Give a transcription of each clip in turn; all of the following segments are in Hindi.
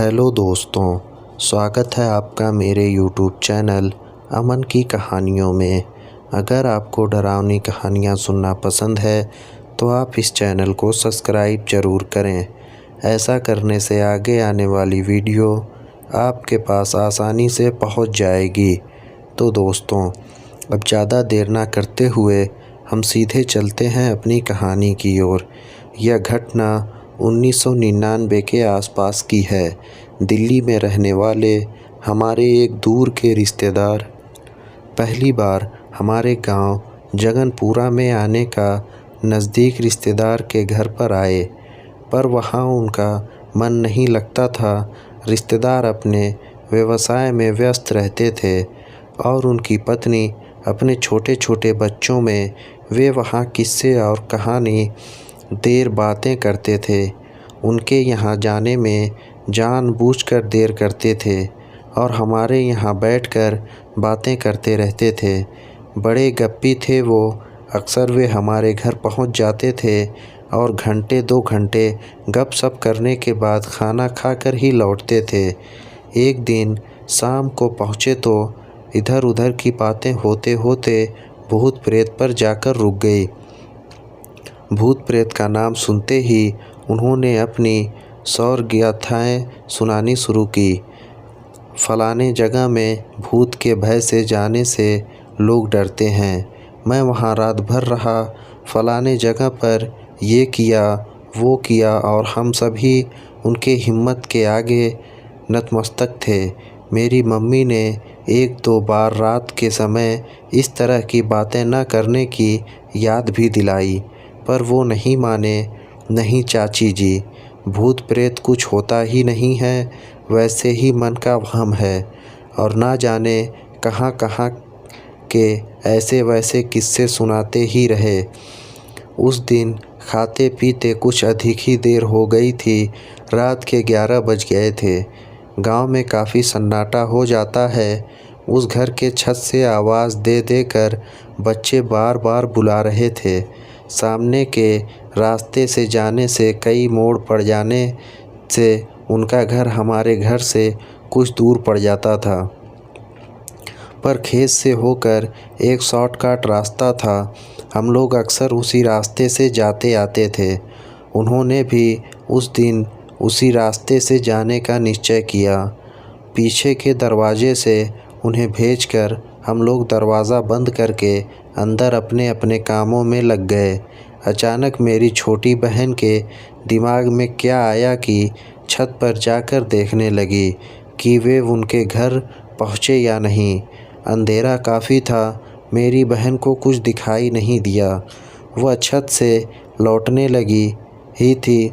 हेलो दोस्तों, स्वागत है आपका मेरे यूट्यूब चैनल अमन की कहानियों में। अगर आपको डरावनी कहानियाँ सुनना पसंद है तो आप इस चैनल को सब्सक्राइब ज़रूर करें। ऐसा करने से आगे आने वाली वीडियो आपके पास आसानी से पहुंच जाएगी। तो दोस्तों, अब ज़्यादा देर ना करते हुए हम सीधे चलते हैं अपनी कहानी की ओर। यह घटना 1999 के आसपास की है। दिल्ली में रहने वाले हमारे एक दूर के रिश्तेदार पहली बार हमारे गांव जगनपुरा में आने का नज़दीक रिश्तेदार के घर पर आए, पर वहां उनका मन नहीं लगता था। रिश्तेदार अपने व्यवसाय में व्यस्त रहते थे और उनकी पत्नी अपने छोटे छोटे बच्चों में वे वहां किस्से और कहानी देर बातें करते थे। उनके यहाँ जाने में जानबूझकर देर करते थे और हमारे यहाँ बैठकर बातें करते रहते थे। बड़े गप्पी थे वो। अक्सर वे हमारे घर पहुँच जाते थे और घंटे 2 घंटे गपशप करने के बाद खाना खाकर ही लौटते थे। एक दिन शाम को पहुँचे तो इधर उधर की बातें होते होते भूत प्रेत पर जाकर रुक गई। भूत प्रेत का नाम सुनते ही उन्होंने अपनी सौर गाथाएँ सुनानी शुरू की। फलाने जगह में भूत के भय से जाने से लोग डरते हैं। मैं वहाँ रात भर रहा। फलाने जगह पर ये किया वो किया और हम सभी उनके हिम्मत के आगे नतमस्तक थे। मेरी मम्मी ने 1-2 बार रात के समय इस तरह की बातें न करने की याद भी दिलाई, पर वो नहीं माने। नहीं चाची जी, भूत प्रेत कुछ होता ही नहीं है, वैसे ही मन का वहम है और ना जाने कहाँ कहाँ के ऐसे वैसे किस्से सुनाते ही रहे। उस दिन खाते पीते कुछ अधिक ही देर हो गई थी। रात के 11 बज गए थे। गांव में काफ़ी सन्नाटा हो जाता है। उस घर के छत से आवाज़ दे देकर बच्चे बार बार बुला रहे थे। सामने के रास्ते से जाने से कई मोड़ पड़ जाने से उनका घर हमारे घर से कुछ दूर पड़ जाता था, पर खेत से होकर एक शॉर्टकट रास्ता था। हम लोग अक्सर उसी रास्ते से जाते आते थे। उन्होंने भी उस दिन उसी रास्ते से जाने का निश्चय किया। पीछे के दरवाजे से उन्हें भेजकर हम लोग दरवाज़ा बंद करके अंदर अपने अपने कामों में लग गए। अचानक मेरी छोटी बहन के दिमाग में क्या आया कि छत पर जाकर देखने लगी कि वे उनके घर पहुँचे या नहीं। अंधेरा काफ़ी था। मेरी बहन को कुछ दिखाई नहीं दिया। वह छत से लौटने लगी ही थी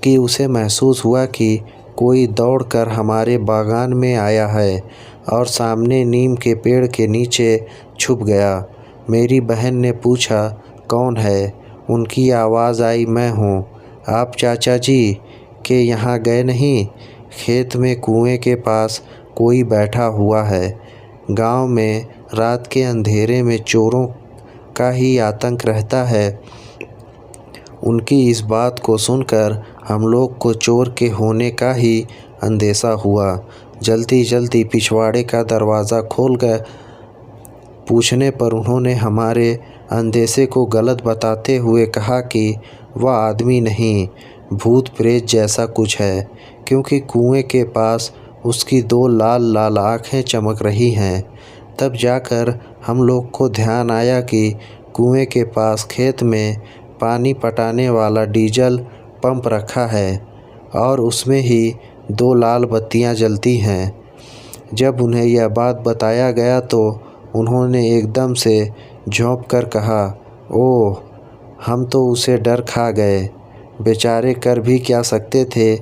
कि उसे महसूस हुआ कि कोई दौड़कर हमारे बागान में आया है और सामने नीम के पेड़ के नीचे छुप गया। मेरी बहन ने पूछा, कौन है? उनकी आवाज़ आई, मैं हूँ। आप चाचा जी के यहाँ गए नहीं? खेत में कुएं के पास कोई बैठा हुआ है। गांव में रात के अंधेरे में चोरों का ही आतंक रहता है। उनकी इस बात को सुनकर हम लोग को चोर के होने का ही अंदेशा हुआ। जल्दी जल्दी पिछवाड़े का दरवाज़ा खोल कर पूछने पर उन्होंने हमारे अंदेशे को गलत बताते हुए कहा कि वह आदमी नहीं, भूत प्रेत जैसा कुछ है, क्योंकि कुएं के पास उसकी 2 लाल लाल आँखें चमक रही हैं। तब जाकर हम लोग को ध्यान आया कि कुएं के पास खेत में पानी पटाने वाला डीजल पंप रखा है और उसमें ही 2 लाल बत्तियां जलती हैं। जब उन्हें यह बात बताया गया तो उन्होंने एकदम से झोंक कर कहा, ओह, हम तो उसे डर खा गए। बेचारे कर भी क्या सकते थे।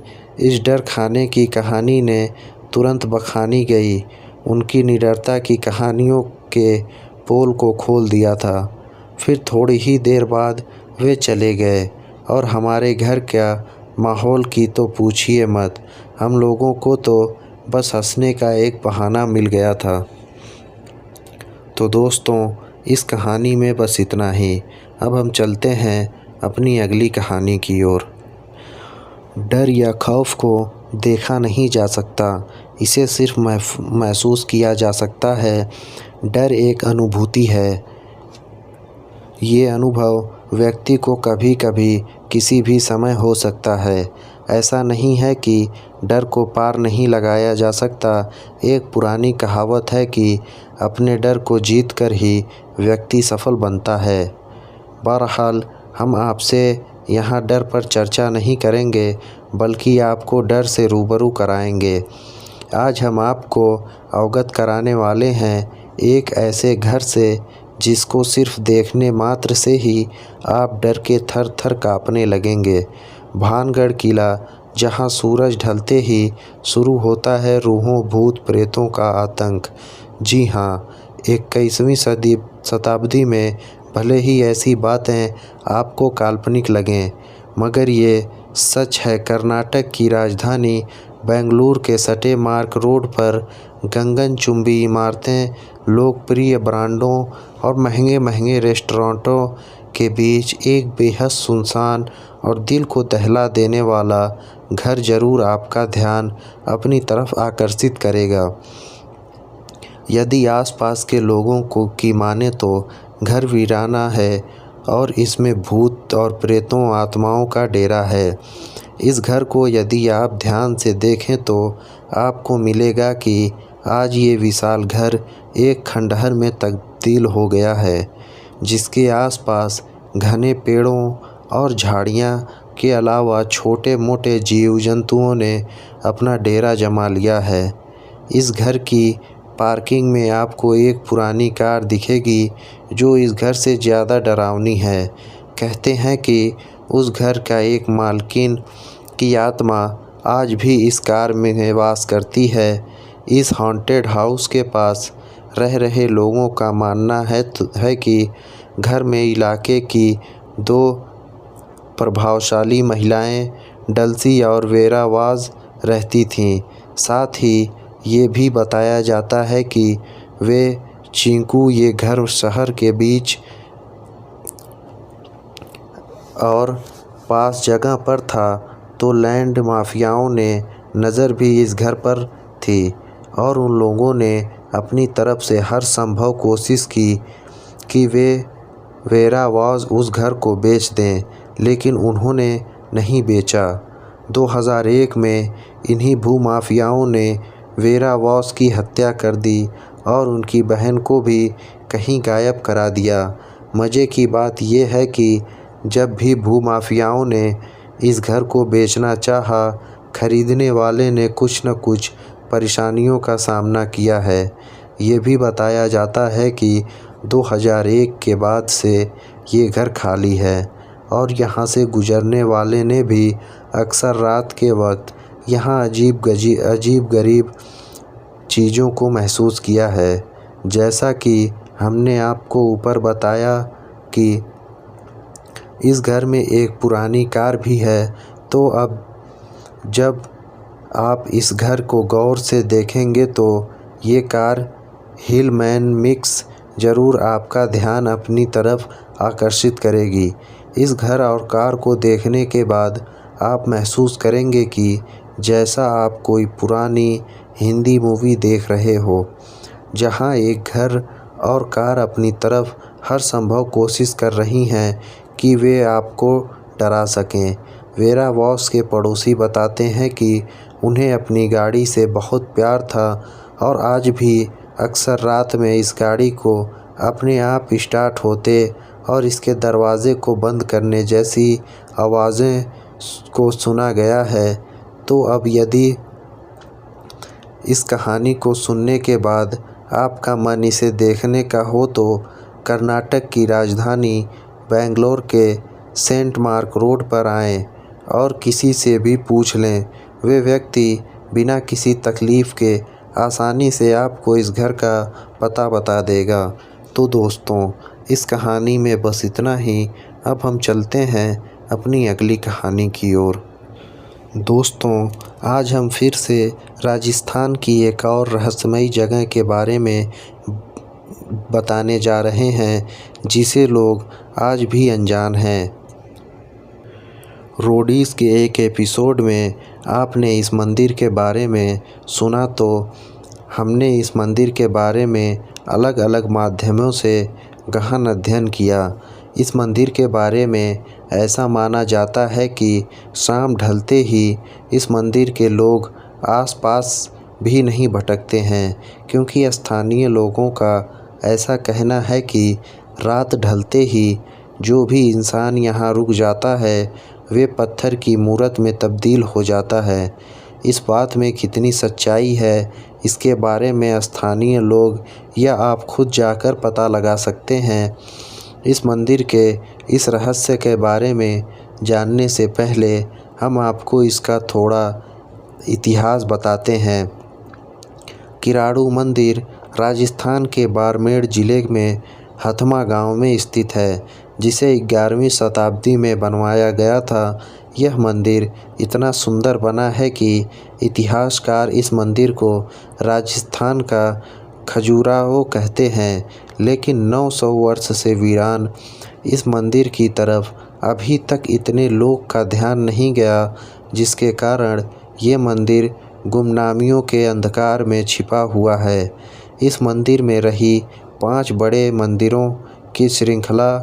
इस डर खाने की कहानी ने तुरंत बखानी गई। उनकी निडरता की कहानियों के पोल को खोल दिया था। फिर थोड़ी ही देर बाद वे चले गए और हमारे घर क्या माहौल की तो पूछिए मत। हम लोगों को तो बस हंसने का एक बहाना मिल गया था। तो दोस्तों, इस कहानी में बस इतना ही। अब हम चलते हैं अपनी अगली कहानी की ओर। डर या खौफ को देखा नहीं जा सकता, इसे सिर्फ महसूस किया जा सकता है। डर एक अनुभूति है। ये अनुभव व्यक्ति को कभी कभी किसी भी समय हो सकता है। ऐसा नहीं है कि डर को पार नहीं लगाया जा सकता। एक पुरानी कहावत है कि अपने डर को जीत कर ही व्यक्ति सफल बनता है। बहरहाल हम आपसे यहाँ डर पर चर्चा नहीं करेंगे, बल्कि आपको डर से रूबरू कराएंगे। आज हम आपको अवगत कराने वाले हैं एक ऐसे घर से जिसको सिर्फ देखने मात्र से ही आप डर के थर थर काँपने लगेंगे। भानगढ़ किला, जहाँ सूरज ढलते ही शुरू होता है रूहों भूत प्रेतों का आतंक। जी हाँ, 21वीं शताब्दी में भले ही ऐसी बातें आपको काल्पनिक लगें, मगर ये सच है। कर्नाटक की राजधानी बेंगलुरु के सटे मार्ग रोड पर गगनचुंबी इमारतें, लोकप्रिय ब्रांडों और महंगे महंगे रेस्टोरेंटों के बीच एक बेहद सुनसान और दिल को दहला देने वाला घर ज़रूर आपका ध्यान अपनी तरफ आकर्षित करेगा। यदि आसपास के लोगों को की माने तो घर वीराना है और इसमें भूत और प्रेतों आत्माओं का डेरा है। इस घर को यदि आप ध्यान से देखें तो आपको मिलेगा कि आज ये विशाल घर एक खंडहर में तब्दील हो गया है, जिसके आसपास घने पेड़ों और झाड़ियाँ के अलावा छोटे मोटे जीव जंतुओं ने अपना डेरा जमा लिया है। इस घर की पार्किंग में आपको एक पुरानी कार दिखेगी जो इस घर से ज़्यादा डरावनी है। कहते हैं कि उस घर का एक मालकिन की आत्मा आज भी इस कार में वास करती है। इस हॉन्टेड हाउस के पास रह रहे लोगों का मानना है कि घर में इलाके की 2 प्रभावशाली महिलाएं डल्सी और वेरा वाज रहती थीं। साथ ही ये भी बताया जाता है कि वे चिंकू ये घर शहर के बीच और पास जगह पर था, तो लैंड माफियाओं ने नज़र भी इस घर पर थी और उन लोगों ने अपनी तरफ से हर संभव कोशिश की कि वे वेरा वाज उस घर को बेच दें, लेकिन उन्होंने नहीं बेचा। 2001 में इन्हीं भूमाफियाओं ने वेरा वाज की हत्या कर दी और उनकी बहन को भी कहीं गायब करा दिया। मज़े की बात यह है कि जब भी भूमाफियाओं ने इस घर को बेचना चाहा, खरीदने वाले ने कुछ न कुछ परेशानियों का सामना किया है। ये भी बताया जाता है कि 2001 के बाद से ये घर खाली है और यहाँ से गुजरने वाले ने भी अक्सर रात के वक्त यहाँ अजीब गरीब चीज़ों को महसूस किया है। जैसा कि हमने आपको ऊपर बताया कि इस घर में एक पुरानी कार भी है, तो अब जब आप इस घर को गौर से देखेंगे तो ये कार हिलमैन मिक्स ज़रूर आपका ध्यान अपनी तरफ आकर्षित करेगी। इस घर और कार को देखने के बाद आप महसूस करेंगे कि जैसा आप कोई पुरानी हिंदी मूवी देख रहे हो, जहां एक घर और कार अपनी तरफ हर संभव कोशिश कर रही हैं कि वे आपको डरा सकें। वेरा वॉस के पड़ोसी बताते हैं कि उन्हें अपनी गाड़ी से बहुत प्यार था और आज भी अक्सर रात में इस गाड़ी को अपने आप स्टार्ट होते और इसके दरवाज़े को बंद करने जैसी आवाज़ें को सुना गया है। तो अब यदि इस कहानी को सुनने के बाद आपका मन इसे देखने का हो तो कर्नाटक की राजधानी बेंगलोर के सेंट मार्क रोड पर आएं और किसी से भी पूछ लें। वे व्यक्ति बिना किसी तकलीफ़ के आसानी से आपको इस घर का पता बता देगा। तो दोस्तों, इस कहानी में बस इतना ही। अब हम चलते हैं अपनी अगली कहानी की ओर। दोस्तों, आज हम फिर से राजस्थान की एक और रहस्यमयी जगह के बारे में बताने जा रहे हैं, जिसे लोग आज भी अनजान हैं। रोडीज़ के एक एपिसोड में आपने इस मंदिर के बारे में सुना, तो हमने इस मंदिर के बारे में अलग अलग माध्यमों से गहन अध्ययन किया। इस मंदिर के बारे में ऐसा माना जाता है कि शाम ढलते ही इस मंदिर के लोग आसपास भी नहीं भटकते हैं, क्योंकि स्थानीय लोगों का ऐसा कहना है कि रात ढलते ही जो भी इंसान यहाँ रुक जाता है वे पत्थर की मूरत में तब्दील हो जाता है। इस बात में कितनी सच्चाई है, इसके बारे में स्थानीय लोग या आप खुद जाकर पता लगा सकते हैं। इस मंदिर के इस रहस्य के बारे में जानने से पहले हम आपको इसका थोड़ा इतिहास बताते हैं। किराड़ू मंदिर राजस्थान के बाड़मेर ज़िले में हथमा गांव में स्थित है, जिसे 11वीं शताब्दी में बनवाया गया था। यह मंदिर इतना सुंदर बना है कि इतिहासकार इस मंदिर को राजस्थान का खजुराहो कहते हैं, लेकिन 900 वर्ष से वीरान इस मंदिर की तरफ अभी तक इतने लोग का ध्यान नहीं गया, जिसके कारण ये मंदिर गुमनामियों के अंधकार में छिपा हुआ है। इस मंदिर में रही 5 बड़े मंदिरों की श्रृंखला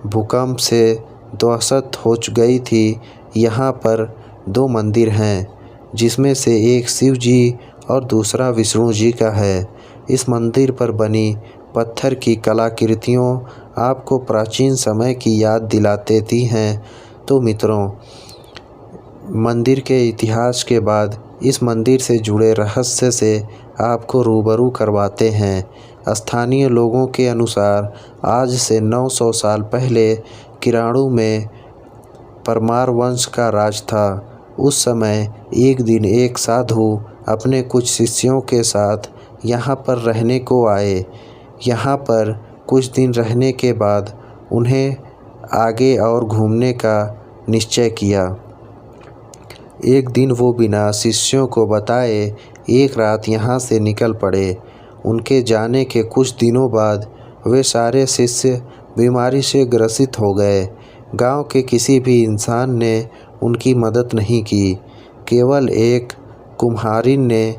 भूकंप से ध्वस्त हो गई थी। यहाँ पर 2 मंदिर हैं, जिसमें से एक शिव जी और दूसरा विष्णु जी का है। इस मंदिर पर बनी पत्थर की कलाकृतियों आपको प्राचीन समय की याद दिलाती हैं। तो मित्रों, मंदिर के इतिहास के बाद इस मंदिर से जुड़े रहस्य से आपको रूबरू करवाते हैं। स्थानीय लोगों के अनुसार आज से 900 साल पहले किराड़ू में परमार वंश का राज था। उस समय एक दिन एक साधु अपने कुछ शिष्यों के साथ यहाँ पर रहने को आए। यहाँ पर कुछ दिन रहने के बाद उन्हें आगे और घूमने का निश्चय किया। एक दिन वो बिना शिष्यों को बताए एक रात यहाँ से निकल पड़े। उनके जाने के कुछ दिनों बाद वे सारे शिष्य बीमारी से ग्रसित हो गए। गांव के किसी भी इंसान ने उनकी मदद नहीं की। केवल एक कुम्हारिन ने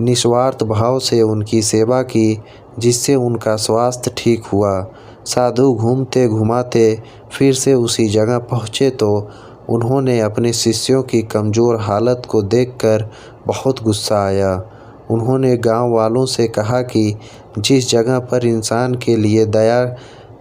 निस्वार्थ भाव से उनकी सेवा की, जिससे उनका स्वास्थ्य ठीक हुआ। साधु घूमते घुमाते फिर से उसी जगह पहुँचे तो उन्होंने अपने शिष्यों की कमज़ोर हालत को देखकर बहुत गुस्सा आया। उन्होंने गांव वालों से कहा कि जिस जगह पर इंसान के लिए दया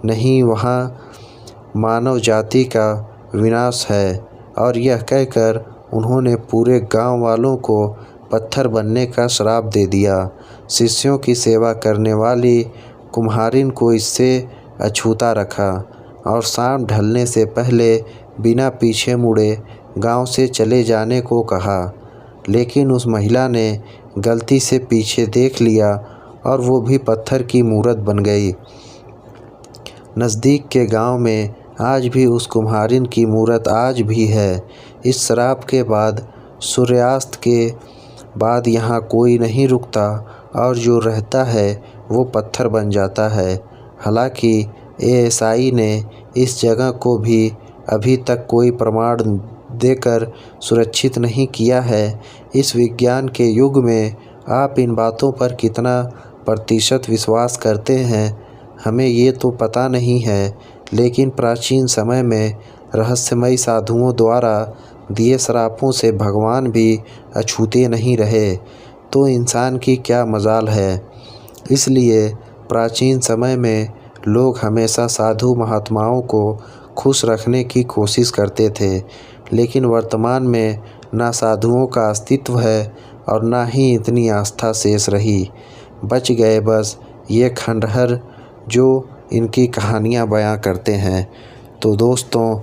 नहीं, वहाँ मानव जाति का विनाश है, और यह कहकर उन्होंने पूरे गांव वालों को पत्थर बनने का श्राप दे दिया। शिष्यों की सेवा करने वाली कुम्हारिन को इससे अछूता रखा और शाम ढलने से पहले बिना पीछे मुड़े गांव से चले जाने को कहा। लेकिन उस महिला ने गलती से पीछे देख लिया और वो भी पत्थर की मूरत बन गई। नज़दीक के गांव में आज भी उस कुम्हारिन की मूरत आज भी है। इस श्राप के बाद सूर्यास्त के बाद यहाँ कोई नहीं रुकता और जो रहता है वो पत्थर बन जाता है। हालांकि एएसआई ने इस जगह को भी अभी तक कोई प्रमाण देकर सुरक्षित नहीं किया है। इस विज्ञान के युग में आप इन बातों पर कितना प्रतिशत विश्वास करते हैं, हमें ये तो पता नहीं है, लेकिन प्राचीन समय में रहस्यमयी साधुओं द्वारा दिए श्रापों से भगवान भी अछूते नहीं रहे, तो इंसान की क्या मजाल है। इसलिए प्राचीन समय में लोग हमेशा साधु महात्माओं को खुश रखने की कोशिश करते थे, लेकिन वर्तमान में ना साधुओं का अस्तित्व है और ना ही इतनी आस्था शेष रही। बच गए बस ये खंडहर जो इनकी कहानियाँ बयां करते हैं। तो दोस्तों,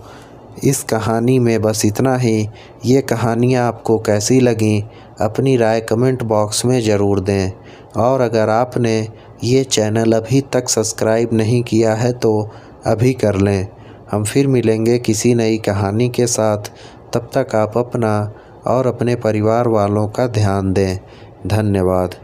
इस कहानी में बस इतना ही। ये कहानियाँ आपको कैसी लगीं अपनी राय कमेंट बॉक्स में ज़रूर दें, और अगर आपने ये चैनल अभी तक सब्सक्राइब नहीं किया है तो अभी कर लें। हम फिर मिलेंगे किसी नई कहानी के साथ। तब तक आप अपना और अपने परिवार वालों का ध्यान दें। धन्यवाद।